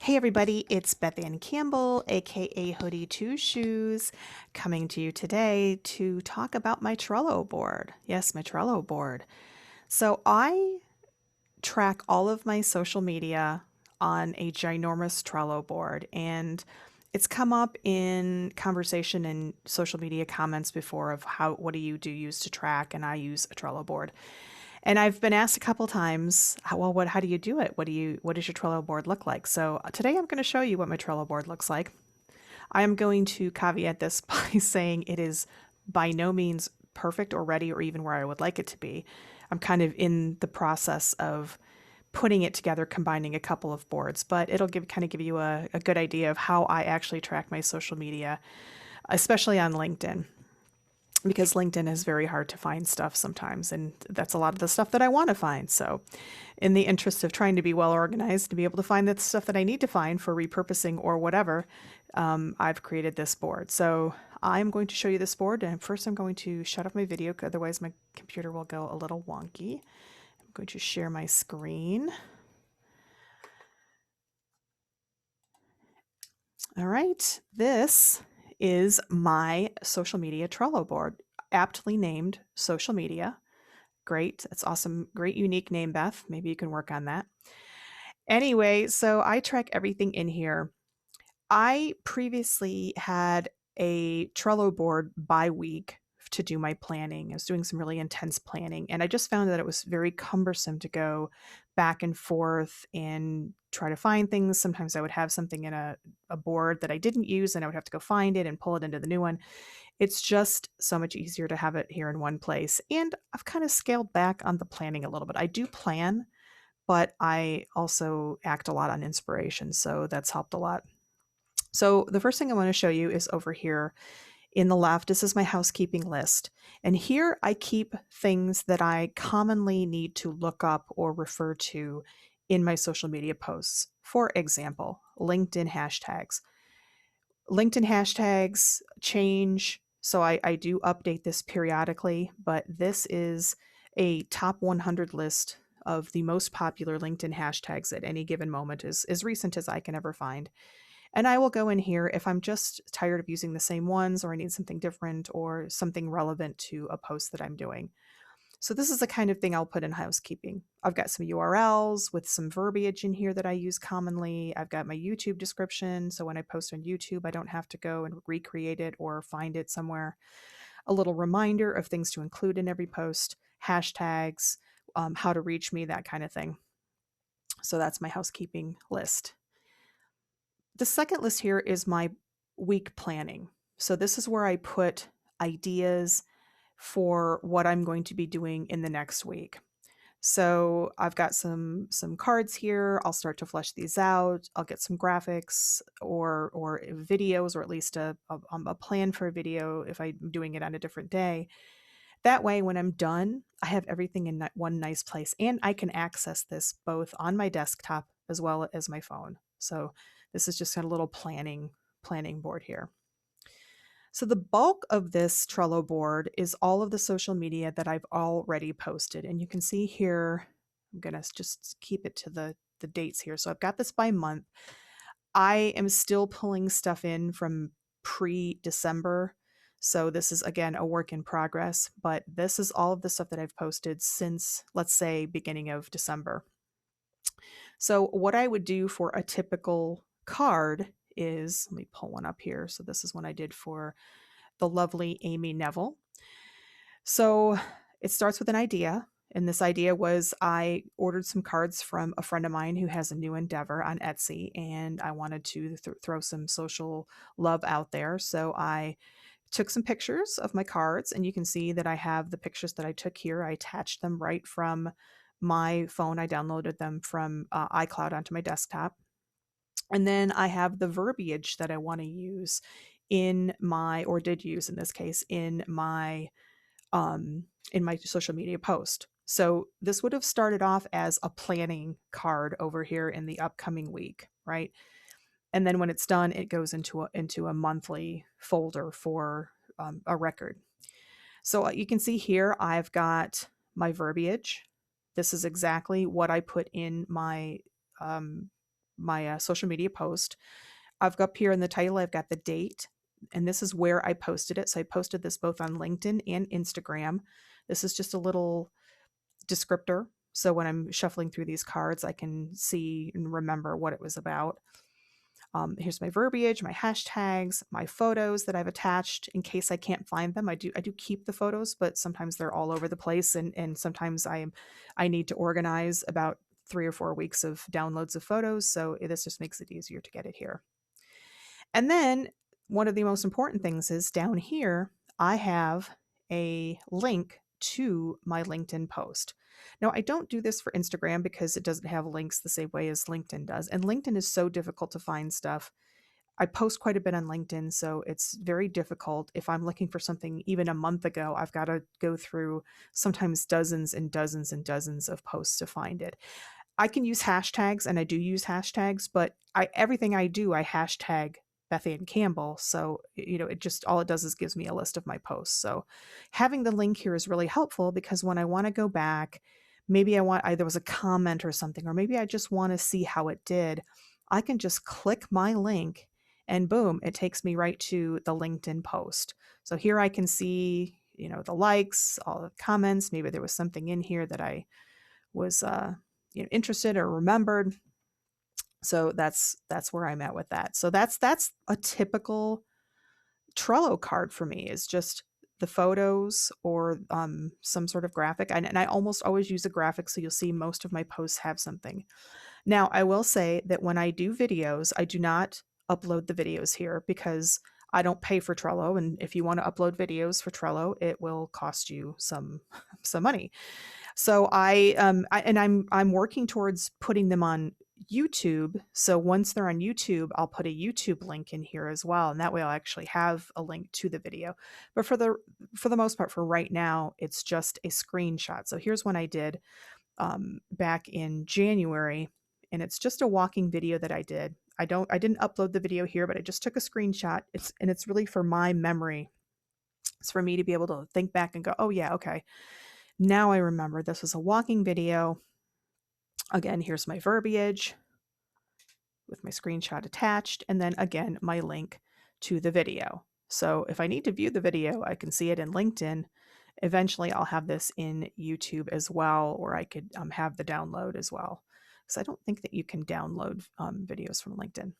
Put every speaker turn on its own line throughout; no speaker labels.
Hey everybody, it's Beth Ann Campbell, aka Hoodie Two Shoes, coming to you today to talk about my Trello board. Yes, my Trello board. So I track all of my social media on a ginormous Trello board, and it's come up in conversation and social media comments before of what do you use to track, and I use a Trello board. And I've been asked a couple times, how do you do it? What does your Trello board look like? So today I'm going to show you what my Trello board looks like. I am going to caveat this by saying it is by no means perfect or ready or even where I would like it to be. I'm kind of in the process of putting it together, combining a couple of boards, but it'll give you a good idea of how I actually track my social media, especially on LinkedIn, because LinkedIn is very hard to find stuff sometimes, and that's a lot of the stuff that I want to find. So, in the interest of trying to be well organized, to be able to find the stuff that I need to find for repurposing or whatever, I've created this board. So, I'm going to show you this board, and first I'm going to shut off my video, otherwise my computer will go a little wonky. I'm going to share my screen. All right, this is my social media Trello board, aptly named social media. Great. That's awesome. Great, unique name, Beth. Maybe you can work on that. Anyway, so I track everything in here. I previously had a Trello board by week to do my planning. I was doing some really intense planning, and I just found that it was very cumbersome to go back and forth and try to find things. Sometimes I would have something in a board that I didn't use, and I would have to go find it and pull it into the new one. It's just so much easier to have it here in one place. And I've kind of scaled back on the planning a little bit. I do plan, but I also act a lot on inspiration. So that's helped a lot. So the first thing I want to show you is over here in the left. This is my housekeeping list. And here I keep things that I commonly need to look up or refer to in my social media posts. For example, LinkedIn hashtags. LinkedIn hashtags change, so I do update this periodically, but this is a top 100 list of the most popular LinkedIn hashtags at any given moment, as recent as I can ever find. And I will go in here if I'm just tired of using the same ones, or I need something different or something relevant to a post that I'm doing. So this is the kind of thing I'll put in housekeeping. I've got some URLs with some verbiage in here that I use commonly. I've got my YouTube description, so when I post on YouTube, I don't have to go and recreate it or find it somewhere. A little reminder of things to include in every post, hashtags, how to reach me, that kind of thing. So that's my housekeeping list. The second list here is my week planning. So this is where I put ideas for what I'm going to be doing in the next week. So I've got some cards here. I'll start to flesh these out. I'll get some graphics or videos, or at least a plan for a video if I'm doing it on a different day. That way, when I'm done, I have everything in one nice place, and I can access this both on my desktop as well as my phone. So this is just a little planning board here. So the bulk of this Trello board is all of the social media that I've already posted. And you can see here, I'm going to just keep it to the dates here. So I've got this by month. I am still pulling stuff in from pre-December. So this is, again, a work in progress, but this is all of the stuff that I've posted since, let's say, beginning of December. So what I would do for a typical card is, let me pull one up here. So this is one I did for the lovely Amy Neville. So it starts with an idea. And this idea was I ordered some cards from a friend of mine who has a new endeavor on Etsy, and I wanted to throw some social love out there. So I took some pictures of my cards, and you can see that I have the pictures that I took here. I attached them right from my phone. I downloaded them from iCloud onto my desktop. And then I have the verbiage that I want to use or did use in this case, in my social media post. So this would have started off as a planning card over here in the upcoming week, right? And then when it's done, it goes into a monthly folder for a record. So you can see here, I've got my verbiage. This is exactly what I put in my social media post. I've got up here in the title, I've got the date, and this is where I posted it. So I posted this both on LinkedIn and Instagram. This is just a little descriptor. So when I'm shuffling through these cards, I can see and remember what it was about. Here's my verbiage, my hashtags, my photos that I've attached in case I can't find them. I do keep the photos, but sometimes they're all over the place, and sometimes I need to organize about 3 or 4 weeks of downloads of photos. So this just makes it easier to get it here. And then one of the most important things is down here, I have a link to my LinkedIn post. Now, I don't do this for Instagram because it doesn't have links the same way as LinkedIn does. And LinkedIn is so difficult to find stuff. I post quite a bit on LinkedIn, so it's very difficult. If I'm looking for something even a month ago, I've got to go through sometimes dozens and dozens and dozens of posts to find it. I can use hashtags, and I do use hashtags, but everything I do, I hashtag Beth Ann Campbell. So, it just all it does is gives me a list of my posts. So having the link here is really helpful because when I want to go back, maybe there was a comment or something, or maybe I just want to see how it did. I can just click my link and boom, it takes me right to the LinkedIn post. So here I can see, the likes, all the comments. Maybe there was something in here that I was interested or remembered. So that's where I'm at with that. So that's a typical Trello card for me, is just the photos or some sort of graphic. And I almost always use a graphic, so you'll see most of my posts have something. Now, I will say that when I do videos, I do not upload the videos here because I don't pay for Trello. And if you want to upload videos for Trello, it will cost you some money. So I'm working towards putting them on YouTube. So once they're on YouTube, I'll put a YouTube link in here as well, and that way I'll actually have a link to the video. But for the most part, for right now, it's just a screenshot. So here's one I did back in January, and it's just a walking video that I did. I didn't upload the video here, but I just took a screenshot. It's really for my memory. It's for me to be able to think back and go, oh yeah, okay. Now I remember this was a walking video. Again, here's my verbiage with my screenshot attached, and then again, my link to the video. So if I need to view the video, I can see it in LinkedIn. Eventually, I'll have this in YouTube as well, or I could have the download as well. Because I don't think that you can download videos from LinkedIn.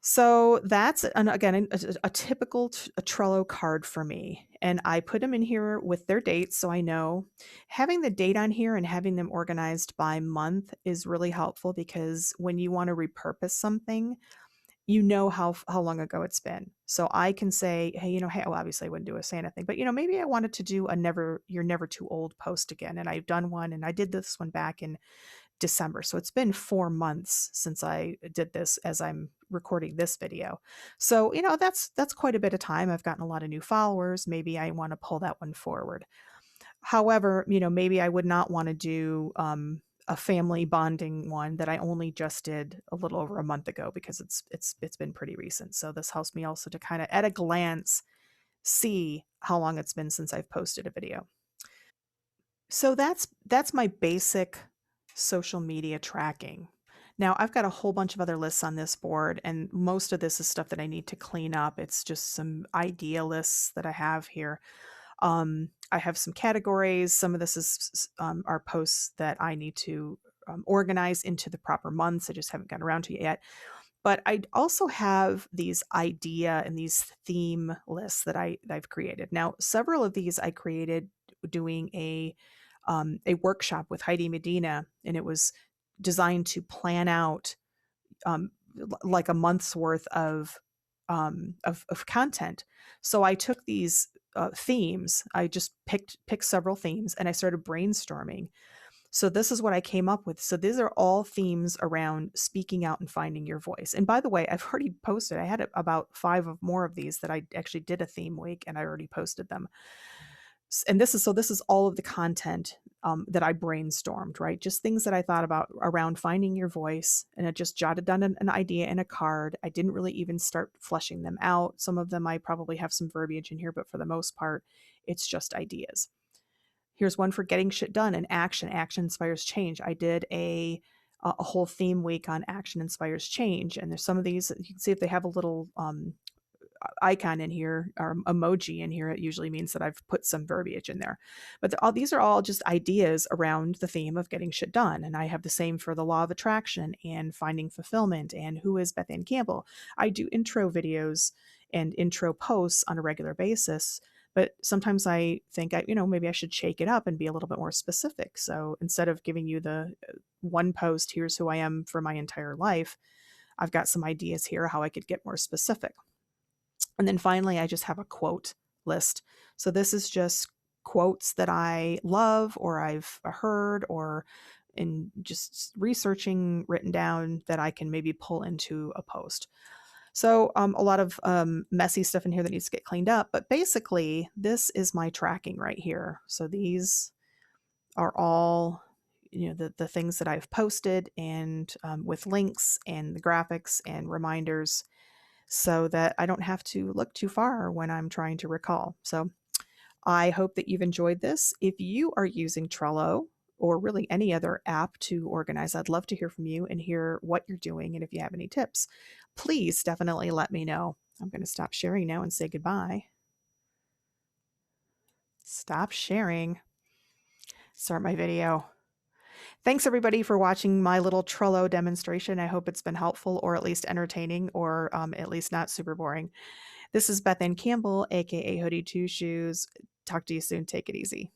So that's, and again, a typical Trello card for me. And I put them in here with their dates, so I know. Having the date on here and having them organized by month is really helpful because when you want to repurpose something, you know how long ago it's been. So I can say, hey, hey, well, obviously I wouldn't do a Santa thing, but maybe I wanted to do You're Never Too Old post again. And I've done one, and I did this one back in December. So it's been 4 months since I did this as I'm recording this video. So, that's quite a bit of time. I've gotten a lot of new followers. Maybe I want to pull that one forward. However, maybe I would not want to do a family bonding one that I only just did a little over a month ago because it's been pretty recent. So this helps me also to kind of at a glance see how long it's been since I've posted a video. So that's my basic social media tracking. Now, I've got a whole bunch of other lists on this board, and most of this is stuff that I need to clean up. It's just some idea lists that I have here. I have some categories. Some of this are posts that I need to organize into the proper months. I just haven't gotten around to it yet. But I also have these idea and these theme lists that I've created. Now, several of these I created doing a workshop with Heidi Medina, and it was designed to plan out like a month's worth of content. So I took these themes. I just picked several themes, and I started brainstorming. So this is what I came up with. So these are all themes around speaking out and finding your voice. And by the way, I've already posted. I had about 5 of more of these that I actually did a theme week, and I already posted them. And this is all of the content that I brainstormed, right? Just things that I thought about around finding your voice, and I just jotted down an idea in a card. I didn't really even start fleshing them out. Some of them I probably have some verbiage in here, but for the most part, it's just ideas. Here's one for getting shit done and action. Action inspires change. I did a a whole theme week on action inspires change. And there's some of these, you can see if they have a little icon in here or emoji in here, it usually means that I've put some verbiage in there. But these are all just ideas around the theme of getting shit done. And I have the same for the law of attraction and finding fulfillment and who is Beth Ann Campbell. I do intro videos and intro posts on a regular basis. But sometimes I think maybe I should shake it up and be a little bit more specific. So instead of giving you the one post, here's who I am for my entire life, I've got some ideas here how I could get more specific. And then finally, I just have a quote list. So this is just quotes that I love or I've heard or in just researching written down that I can maybe pull into a post. So a lot of messy stuff in here that needs to get cleaned up. But basically, this is my tracking right here. So these are all the things that I've posted and with links and the graphics and reminders so that I don't have to look too far when I'm trying to recall. So I hope that you've enjoyed this. If you are using Trello or really any other app to organize, I'd love to hear from you and hear what you're doing. And if you have any tips, please definitely let me know. I'm going to stop sharing now and say goodbye. Stop sharing. Start my video. Thanks everybody for watching my little Trello demonstration. I hope it's been helpful or at least entertaining or at least not super boring. This is Beth Ann Campbell, aka Hoodie Two Shoes. Talk to you soon. Take it easy.